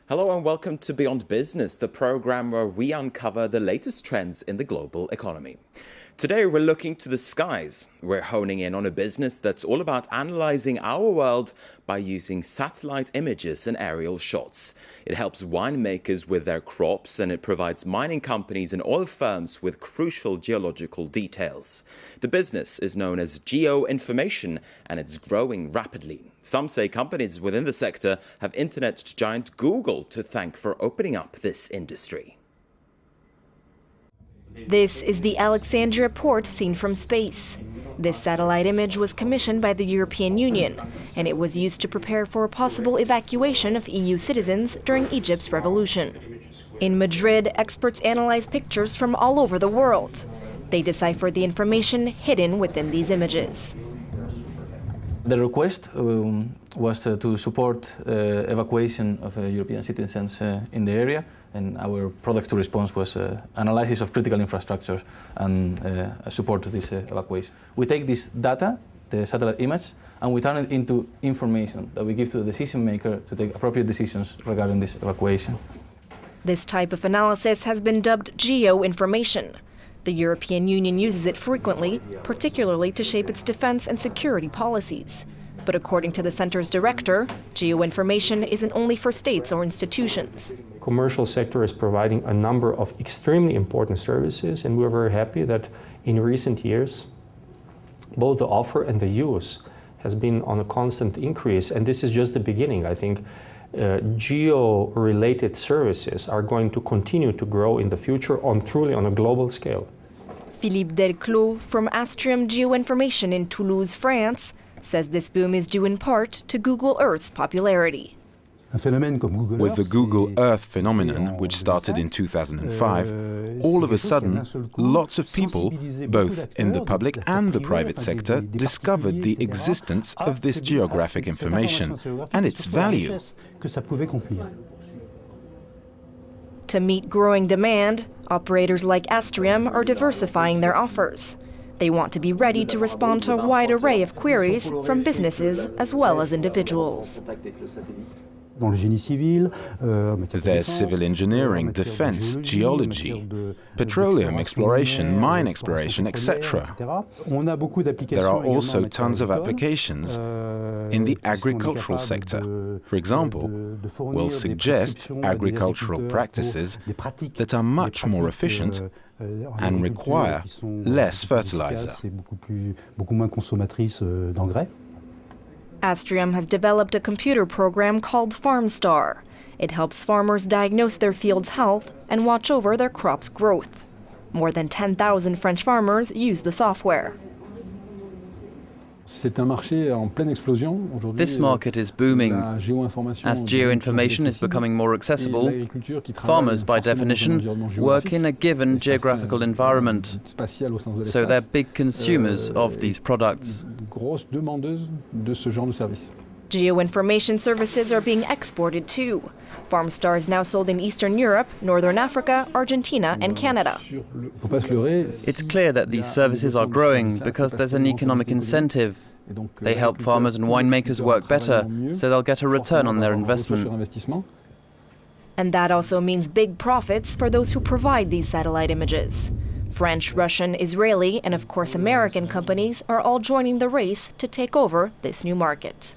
Hello and welcome to Beyond Business, the program where we uncover the latest trends in the global economy. Today we're looking to the skies. We're honing in on a business that's all about analysing our world by using satellite images and aerial shots. It helps winemakers with their crops, and it provides mining companies and oil firms with crucial geological details. The business is known as geo-information, and it's growing rapidly. Some say companies within the sector have internet giant Google to thank for opening up this industry. This is the Alexandria port seen from space. This satellite image was commissioned by the European Union, and it was used to prepare for a possible evacuation of EU citizens during Egypt's revolution. In Madrid, experts analyze pictures from all over the world. They decipher the information hidden within these images. The request was to support evacuation of European citizens in the area, and our product to response was analysis of critical infrastructure and support to this evacuation. We take this data, the satellite image, and we turn it into information that we give to the decision maker to take appropriate decisions regarding this evacuation. This type of analysis has been dubbed geo-information. The European Union uses it frequently, particularly to shape its defense and security policies. But according to the center's director, geo-information isn't only for states or institutions. Commercial sector is providing a number of extremely important services, and we're very happy that in recent years, both the offer and the use has been on a constant increase, and this is just the beginning. I think geo-related services are going to continue to grow in the future truly on a global scale. Philippe Delclos from Astrium Geo-Information in Toulouse, France, says this boom is due in part to Google Earth's popularity. With the Google Earth phenomenon, which started in 2005, all of a sudden, lots of people, both in the public and the private sector, discovered the existence of this geographic information and its value. To meet growing demand, operators like Astrium are diversifying their offers. They want to be ready to respond to a wide array of queries from businesses as well as individuals. There's civil engineering, defense, geology, petroleum exploration, mine exploration, etc. There are also tons of applications in the agricultural sector. For example, we'll suggest agricultural practices that are much more efficient and require less fertilizer. Astrium has developed a computer program called FarmStar. It helps farmers diagnose their field's health and watch over their crops' growth. More than 10,000 French farmers use the software. This market is booming. As geo-information is becoming more accessible, farmers, by definition, work in a given geographical environment, so they're big consumers of these products. Geo-information services are being exported too. FarmStar is now sold in Eastern Europe, Northern Africa, Argentina, and Canada. It's clear that these services are growing because there's an economic incentive. They help farmers and winemakers work better, so they'll get a return on their investment. And that also means big profits for those who provide these satellite images. French, Russian, Israeli, and of course American companies are all joining the race to take over this new market.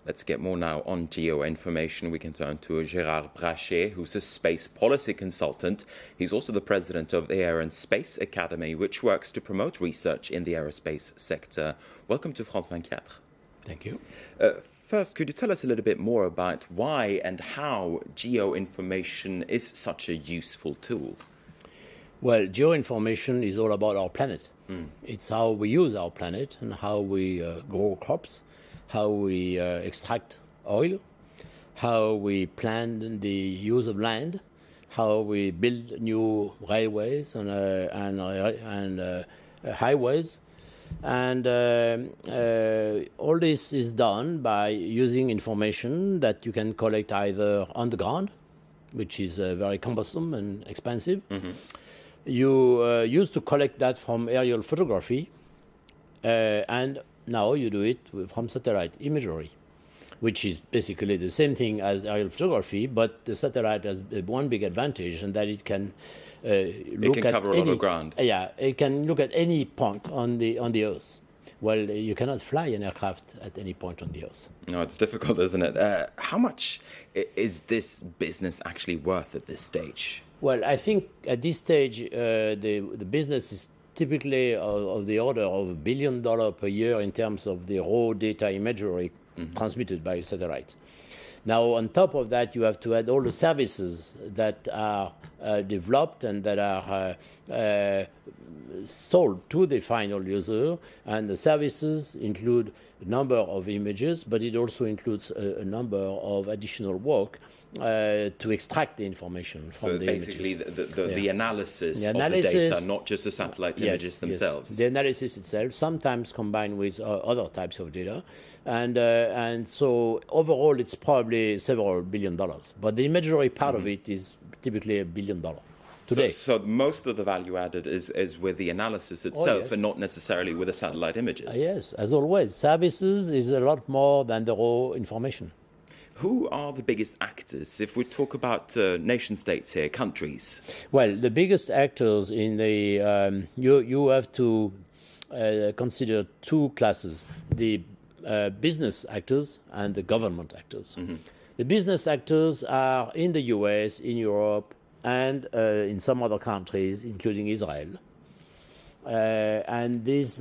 Let's get more now on geo-information. We can turn to Gérard Brachet, who's a space policy consultant. He's also the president of the Air and Space Academy, which works to promote research in the aerospace sector. Welcome to France 24. Thank you. First, could you tell us a little bit more about why and how geo-information is such a useful tool? Well, geo-information is all about our planet. It's how we use our planet and how we grow crops, how we extract oil, how we plan the use of land, how we build new railways and highways. And all this is done by using information that you can collect either on the ground, which is very cumbersome and expensive. You used to collect that from aerial photography, and now you do it from satellite imagery. which is basically the same thing as aerial photography, but the satellite has one big advantage, and that it can look at cover a lot of ground. Yeah, it can look at any point on the Earth. Well, you cannot fly an aircraft at any point on the Earth. No, it's difficult, isn't it? How much is this business actually worth at this stage? Well, I think at this stage, the business is typically of the order of $1 billion per year in terms of the raw data imagery transmitted by satellite. Now, on top of that, you have to add all the services that are developed and that are sold to the final user. And the services include a number of images, but it also includes a number of additional work to extract the information from the images. So basically the analysis of the data, not just the satellite images themselves. Yes. The analysis itself, sometimes combined with other types of data. And so overall, it's probably several $1 billion. But the imagery part of it is typically $1 billion today. So most of the value added is with the analysis itself and not necessarily with the satellite images. Yes, as always. Services is a lot more than the raw information. Who are the biggest actors? If we talk about nation states here, countries. Well, the biggest actors in the you have to consider two classes: the business actors and the government actors. The business actors are in the US, in Europe, and in some other countries, including Israel. And this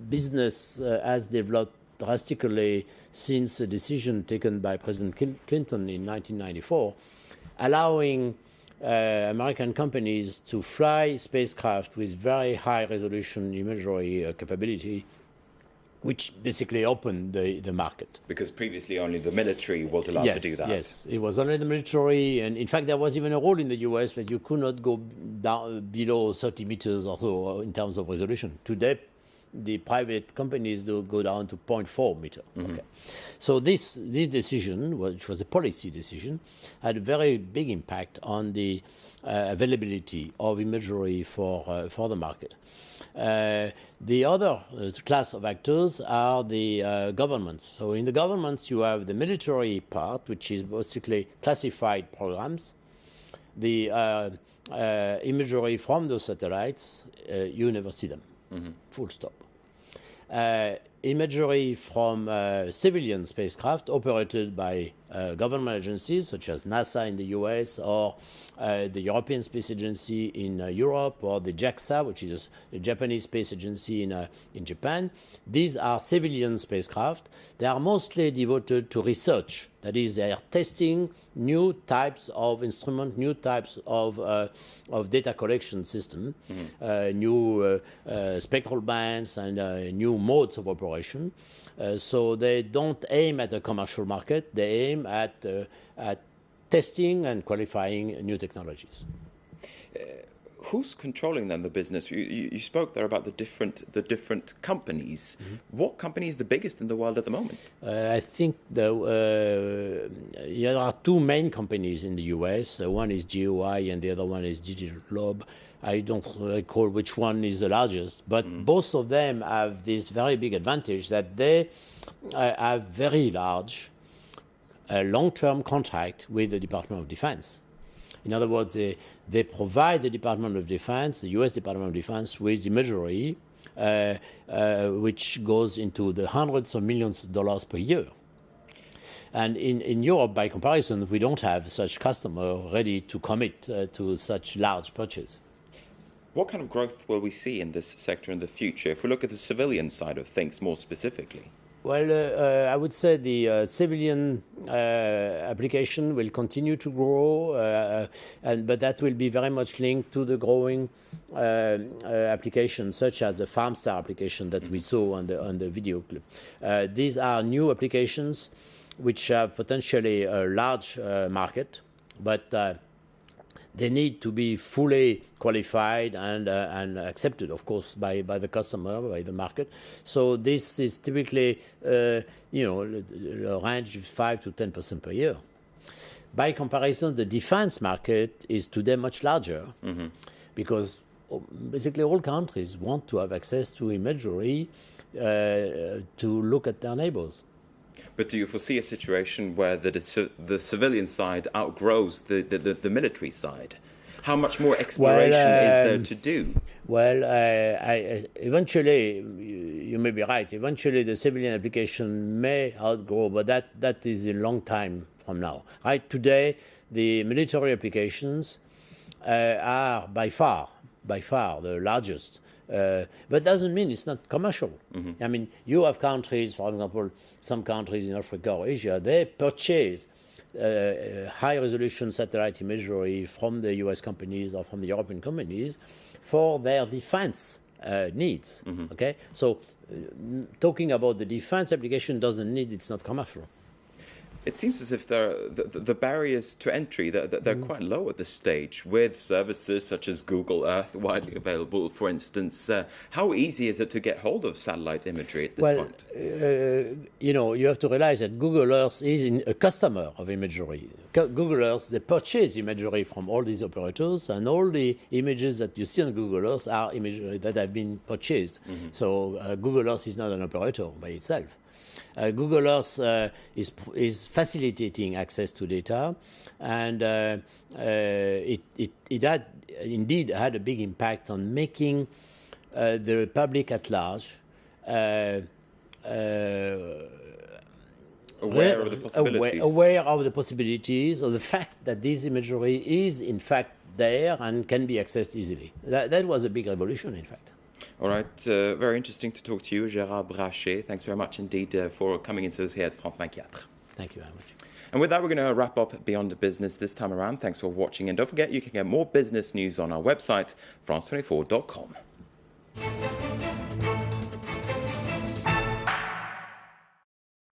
business has developed drastically since a decision taken by President Clinton in 1994, allowing American companies to fly spacecraft with very high resolution imagery capability, which basically opened the market. Because previously only the military was allowed to do that. Yes, it was only the military, and in fact there was even a rule in the US that you could not go down below 30 meters or so in terms of resolution. Today, the private companies do go down to 0.4 meter. Okay. So this decision, which was a policy decision, had a very big impact on the availability of imagery for the market. The other class of actors are the governments. So in the governments, you have the military part, which is basically classified programs. The imagery from those satellites, you never see them. Full stop. Imagery from civilian spacecraft operated by government agencies such as NASA in the US or the European Space Agency in Europe or the JAXA, which is a Japanese space agency in Japan. These are civilian spacecraft. They are mostly devoted to research. That is, they are testing new types of instruments, new types of data collection system, new spectral bands and new modes of operation. So they don't aim at the commercial market. They aim at testing and qualifying new technologies. Who's controlling then the business? You spoke there about the different companies. What company is the biggest in the world at the moment? I think there are two main companies in the US. One is GUI and the other one is Digital Globe. I don't recall which one is the largest, but both of them have this very big advantage that they have very large long-term contract with the Department of Defense. In other words, they provide the Department of Defense, the U.S. Department of Defense, with imagery, which goes into the hundreds of millions of dollars per year. And in Europe, by comparison, we don't have such customer ready to commit to such large purchase. What kind of growth will we see in this sector in the future? If we look at the civilian side of things more specifically. Well, I would say the civilian application will continue to grow, but that will be very much linked to the growing applications, such as the FarmStar application that we saw on the video clip. These are new applications which have potentially a large market, but they need to be fully qualified and accepted, of course, by the customer, by the market. So this is typically, a range of 5 to 10% per year. By comparison, the defense market is today much larger because basically all countries want to have access to imagery to look at their neighbors. But do you foresee a situation where the civilian side outgrows the military side? How much more exploration is there to do? Well, eventually, you may be right. Eventually, the civilian application may outgrow, but that is a long time from now. Right today, the military applications are by far the largest. But doesn't mean it's not commercial. Mm-hmm. I mean, you have countries, for example, some countries in Africa or Asia, they purchase high-resolution satellite imagery from the US companies or from the European companies for their defense needs. Mm-hmm. Okay, so talking about the defense application doesn't need, it's not commercial. It seems as if the barriers to entry, they're quite low at this stage, with services such as Google Earth widely available, for instance. How easy is it to get hold of satellite imagery at this point? You have to realize that Google Earth is a customer of imagery. Google Earth, they purchase imagery from all these operators, and all the images that you see on Google Earth are imagery that have been purchased. Mm-hmm. So Google Earth is not an operator by itself. Google Earth is facilitating access to data, and it had indeed had a big impact on making the public at large aware of the possibilities. Aware of the possibilities, of the fact that this imagery is in fact there and can be accessed easily. That was a big revolution, in fact. All right, very interesting to talk to you, Gérard Brachet. Thanks very much indeed for coming into us here at France 24. Thank you very much. And with that, we're going to wrap up Beyond Business this time around. Thanks for watching, and don't forget you can get more business news on our website, france24.com.